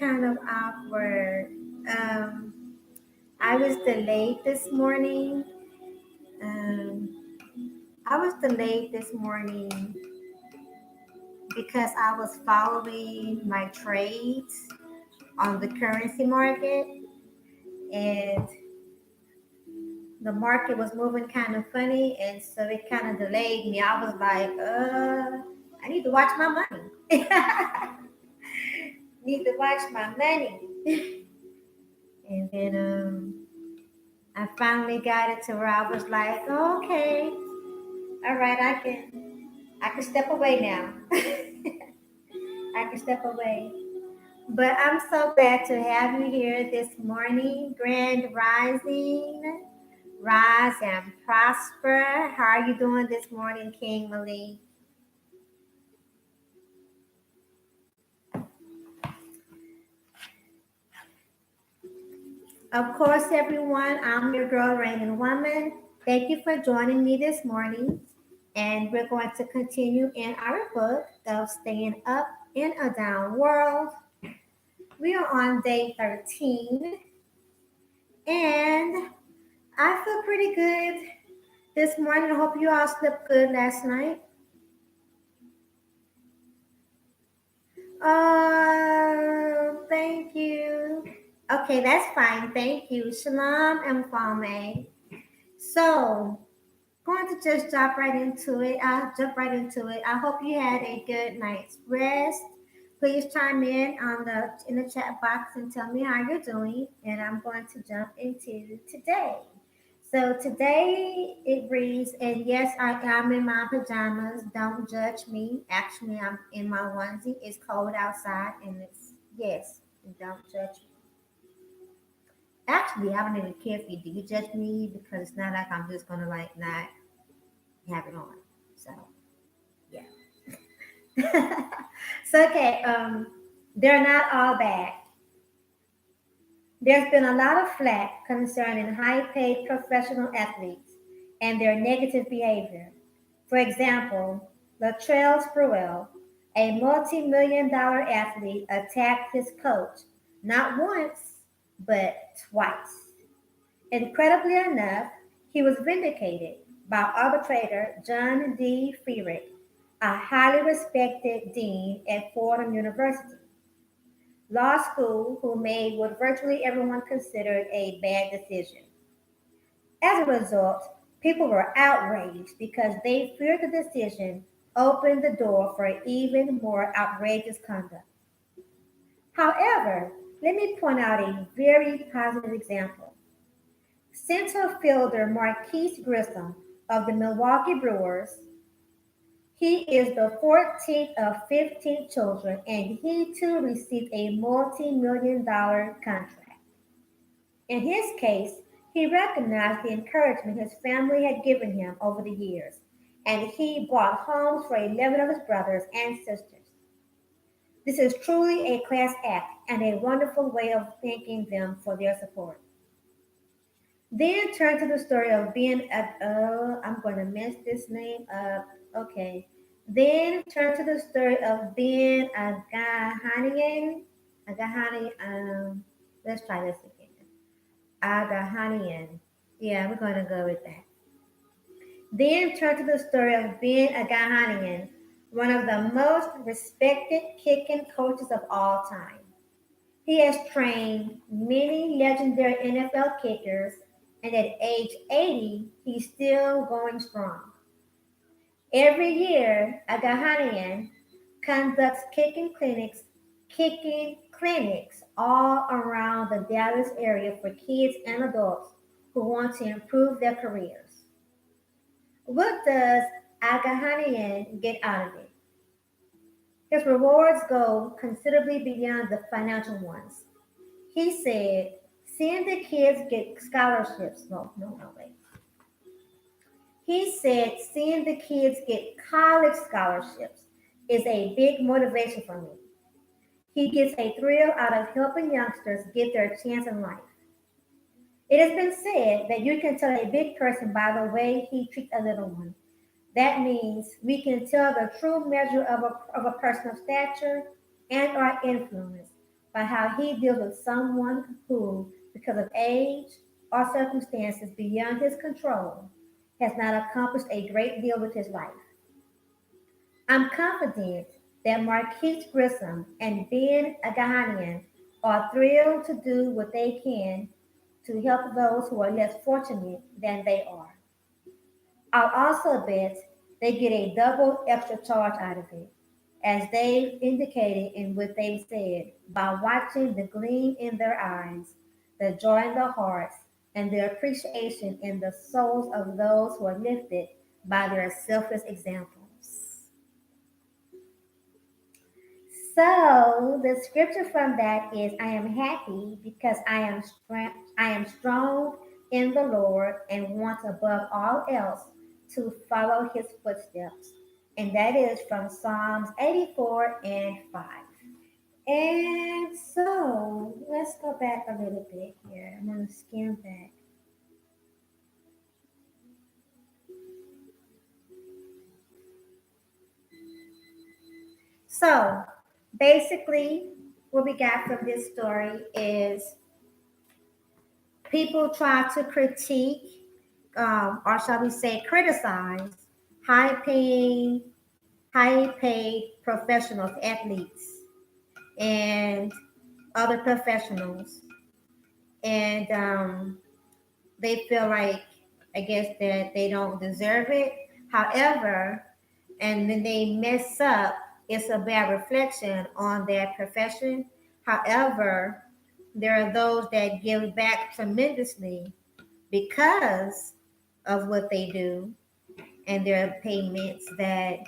kind of awkward. Um, I was delayed this morning. Um, I was delayed this morning because I was following my trades on the currency market, and the market was moving kind of funny, and so it kind of delayed me. I was like, I need to watch my money. Need to watch my money. And then I finally got it to where I was like, okay, all right, I can step away now. I can step away. But I'm so glad to have you here this morning, Grand Rising. Rise and prosper. How are you doing this morning, King Malik? Of course, everyone, I'm your girl, Raymond Woman. Thank you for joining me this morning. And we're going to continue in our book of Staying Up in a Down World. We are on day 13, and I feel pretty good this morning. I hope you all slept good last night. Thank you. Okay, that's fine. Thank you. Shalom and Kwame. So, going to just jump right into it. I'll jump right into it. I hope you had a good night's rest. Please chime in the chat box and tell me how you're doing. And I'm going to jump into today. So today it reads, and yes, I am in my pajamas. Don't judge me. Actually, I'm in my onesie. It's cold outside, and it's yes. Don't judge me. Actually, I don't even care if you do judge me because it's not like I'm just gonna like not have it on. So yeah. So okay, they're not all bad. There's been a lot of flack concerning high-paid professional athletes and their negative behavior. For example, Latrell Sprewell, a multi-million-dollar athlete, attacked his coach not once but twice. Incredibly enough, he was vindicated by arbitrator John D. Feerick, a highly respected dean at Fordham University Law School who made what virtually everyone considered a bad decision. As a result, people were outraged because they feared the decision opened the door for even more outrageous conduct. However, let me point out a very positive example. Center fielder Marquise Grissom of the Milwaukee Brewers, he is the 14th of 15 children, and he too received a multi-million dollar contract. In his case, he recognized the encouragement his family had given him over the years, and he bought homes for 11 of his brothers and sisters. This is truly a class act and a wonderful way of thanking them for their support. Then turn to the story of being I'm going to mess this name up. Okay. Then turn to the story of being a Ghanaian. A Ghanaian. Let's try this again. A Ghanaian. Yeah, we're going to go with that. Then turn to the story of being a Ghanaian, one of the most respected kicking coaches of all time. He has trained many legendary NFL kickers, and at age 80, he's still going strong. Every year, a Ghanaian conducts kicking clinics all around the Dallas area for kids and adults who want to improve their careers. What does a Ghanaian get out of it? His rewards go considerably beyond the financial ones. He said, seeing the kids get scholarships. No, wait. He said, seeing the kids get college scholarships is a big motivation for me. He gets a thrill out of helping youngsters get their chance in life. It has been said that you can tell a big person by the way he treats a little one. That means we can tell the true measure of a person of stature and our influence by how he deals with someone who, because of age or circumstances beyond his control, has not accomplished a great deal with his life. I'm confident that Marquise Grissom and Ben Agahanian are thrilled to do what they can to help those who are less fortunate than they are. I'll also bet they get a double extra charge out of it, as they've indicated in what they've said, by watching the gleam in their eyes, the joy in their hearts, and the appreciation in the souls of those who are lifted by their selfless examples. So the scripture from that is, I am happy because I am strong in the Lord and want above all else to follow his footsteps. And that is from Psalms 84 and 5. And so let's go back a little bit here. I'm going to skim back. So basically, what we got from this story is people try to critique, or shall we say, criticize high-paying, high-paid professionals, athletes, and other professionals, and they feel like, I guess, that they don't deserve it. However, and when they mess up, it's a bad reflection on their profession. However, there are those that give back tremendously because of what they do and their payments, that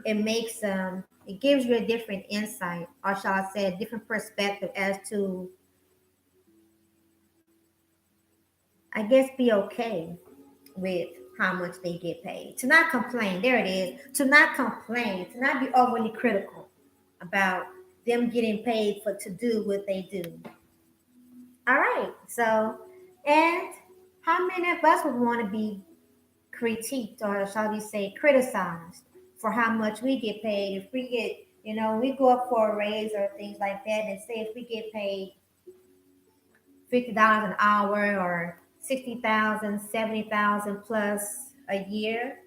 it makes it gives you a different insight, or shall I say a different perspective, as to, I guess, be okay with how much they get paid. To not complain, there it is. To not complain, to not be overly critical about them getting paid for to do what they do. All right. So, and how many of us would want to be critiqued, or shall we say criticized, for how much we get paid? If we get, we go up for a raise or things like that, and say if we get paid $50 an hour, or 60,000, 70,000 plus a year,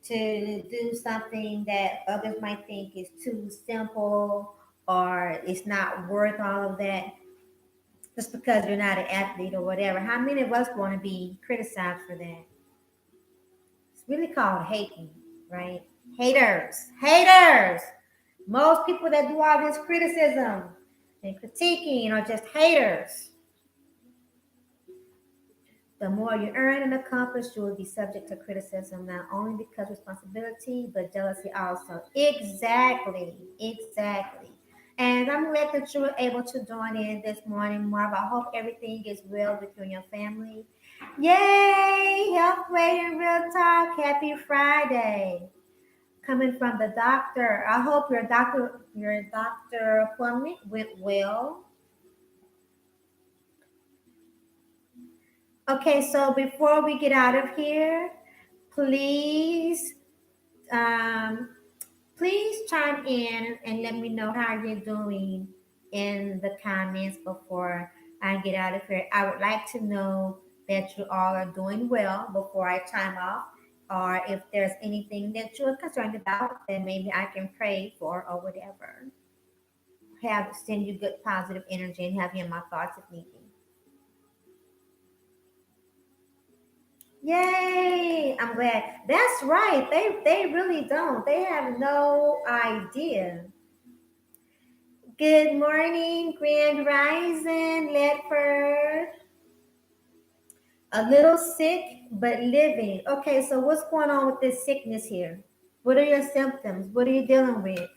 to do something that others might think is too simple, or it's not worth all of that, just because you're not an athlete or whatever. How many of us want to be criticized for that? It's really called hating, right? Haters. Haters. Most people that do all this criticism and critiquing are just haters. The more you earn and accomplish, you will be subject to criticism, not only because responsibility, but jealousy also. Exactly. Exactly. And I'm glad that you were able to join in this morning, Marv. I hope everything is well with you and your family. Yay! Health Way and Real Talk. Happy Friday. Coming from the doctor. I hope your doctor appointment went well. Okay, so before we get out of here, please, um, please chime in and let me know how you're doing in the comments before I get out of here. I would like to know that you all are doing well before I chime off, or if there's anything that you're concerned about, then maybe I can pray for or whatever. Send you good positive energy and have you in my thoughts if need be. Yay! I'm glad. That's right. They really don't. They have no idea. Good morning, Grand Rising, Ledford. A little sick, but living. Okay, so what's going on with this sickness here? What are your symptoms? What are you dealing with?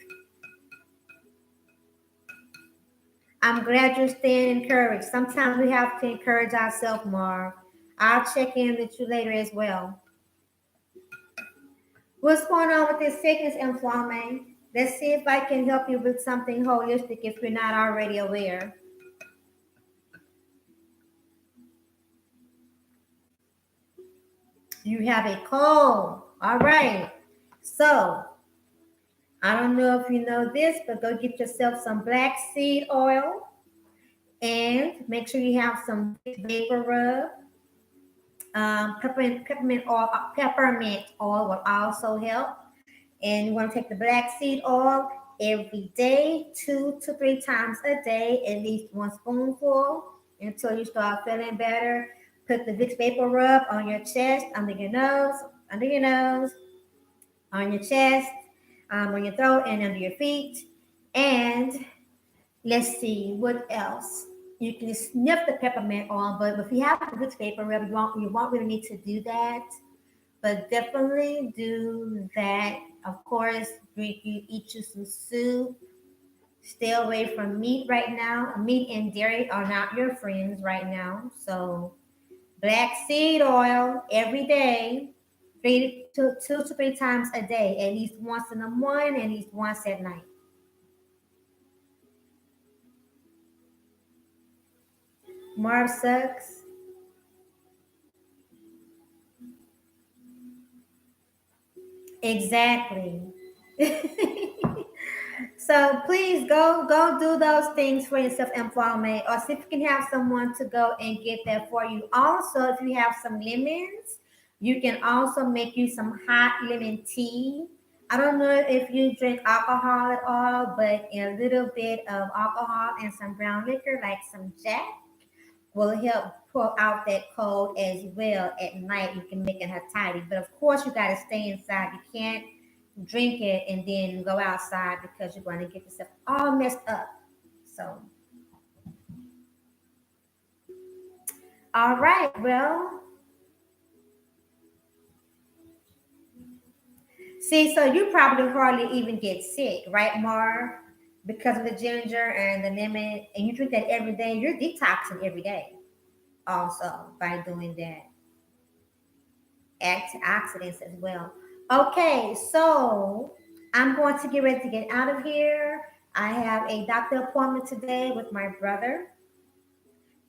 I'm glad you're staying encouraged. Sometimes we have to encourage ourselves, Marv. I'll check in with you later as well. What's going on with this sickness, Inflamme? Let's see if I can help you with something holistic if you're not already aware. You have a cold. All right. So I don't know if you know this, but go get yourself some black seed oil and make sure you have some Vicks vapor rub. Peppermint oil will also help. And you want to take the black seed oil every day, 2 to 3 times a day, at least one spoonful until you start feeling better. Put the Vicks vapor rub on your chest, under your nose, on your chest, on your throat, and under your feet. And let's see what else. You can sniff the peppermint oil, but if you have the Vicks vapor rub, you won't really need to do that. But definitely do that. Of course, eat you some soup. Stay away from meat right now. Meat and dairy are not your friends right now. So black seed oil every day, 2 to 3 times a day, at least once in the morning, at least once at night. Marv sucks. Exactly. So please go do those things for yourself, employment, or see if you can have someone to go and get that for you. Also, if you have some lemons, you can also make you some hot lemon tea. I don't know if you drink alcohol at all, but a little bit of alcohol and some brown liquor, like some Jack, will help pull out that cold as well at night. You can make it her tidy, but of course you got to stay inside. You can't drink it and then go outside because you're going to get yourself all messed up. So, all right, well, see, so you probably hardly even get sick, right, Mar? Because of the ginger and the lemon, and you drink that every day. You're detoxing every day, also by doing that. Antioxidants as well. Okay, so I'm going to get ready to get out of here. I have a doctor appointment today with my brother,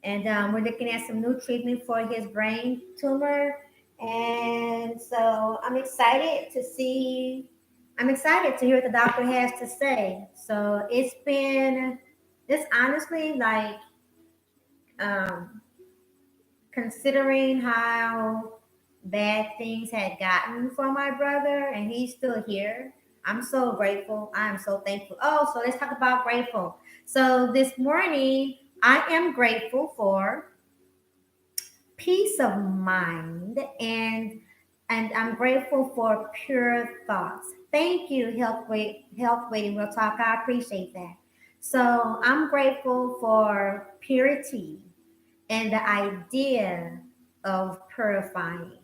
and we're looking at some new treatment for his brain tumor. And so I'm excited to hear what the doctor has to say. So it's honestly like, um, considering how bad things had gotten for my brother, and he's still here. I'm so grateful. I'm so thankful. Oh, so let's talk about grateful. So this morning, I am grateful for peace of mind, and I'm grateful for pure thoughts. Thank you, Health Waiting Real Talk. I appreciate that. So I'm grateful for purity and the idea of purifying.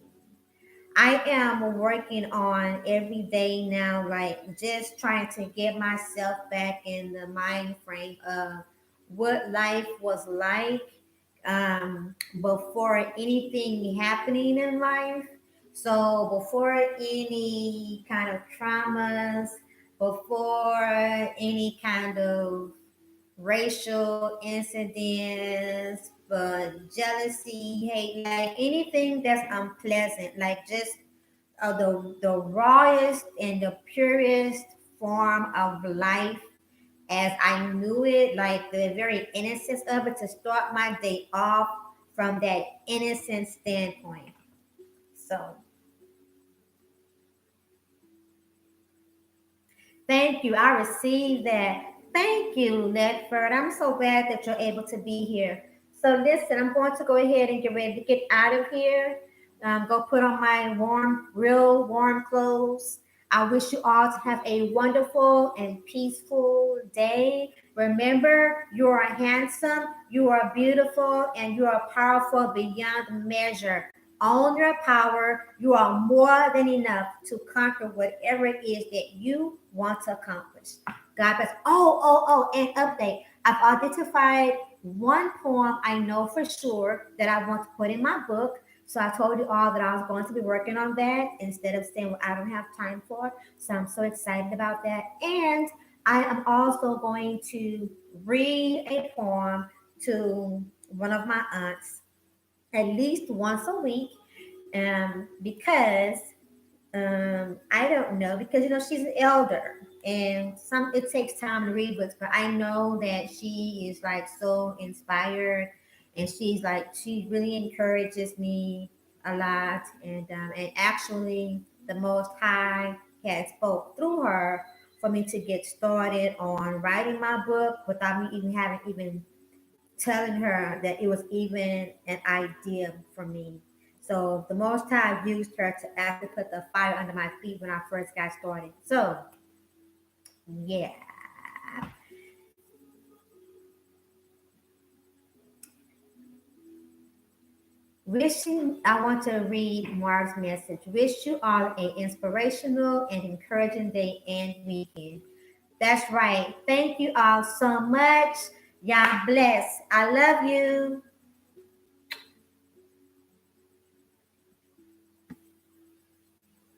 I am working on every day now, like just trying to get myself back in the mind frame of what life was like, before anything happening in life. So before any kind of traumas, before any kind of racial incidents, but jealousy, hate, like anything that's unpleasant, like just the rawest and the purest form of life as I knew it, like the very innocence of it, to start my day off from that innocent standpoint. So thank you. I received that. Thank you, Ledford. I'm so glad that you're able to be here. So listen, I'm going to go ahead and get ready to get out of here. Go put on my warm, real warm clothes. I wish you all to have a wonderful and peaceful day. Remember, you are handsome, you are beautiful, and you are powerful beyond measure. Own your power. You are more than enough to conquer whatever it is that you want to accomplish. God bless. And update. I've identified one poem I know for sure that I want to put in my book. So I told you all that I was going to be working on that instead of saying what I don't have time for. So I'm so excited about that. And I am also going to read a poem to one of my aunts at least once a week, because I don't know, because she's an elder, And some it takes time to read books, but I know that she is like so inspired, and she really encourages me a lot. And actually, the Most High has spoke through her for me to get started on writing my book without me even having even telling her that it was even an idea for me. So the Most High used her to actually put the fire under my feet when I first got started. So yeah. I want to read Mark's message. Wish you all an inspirational and encouraging day and weekend. That's right. Thank you all so much. Y'all bless. I love you.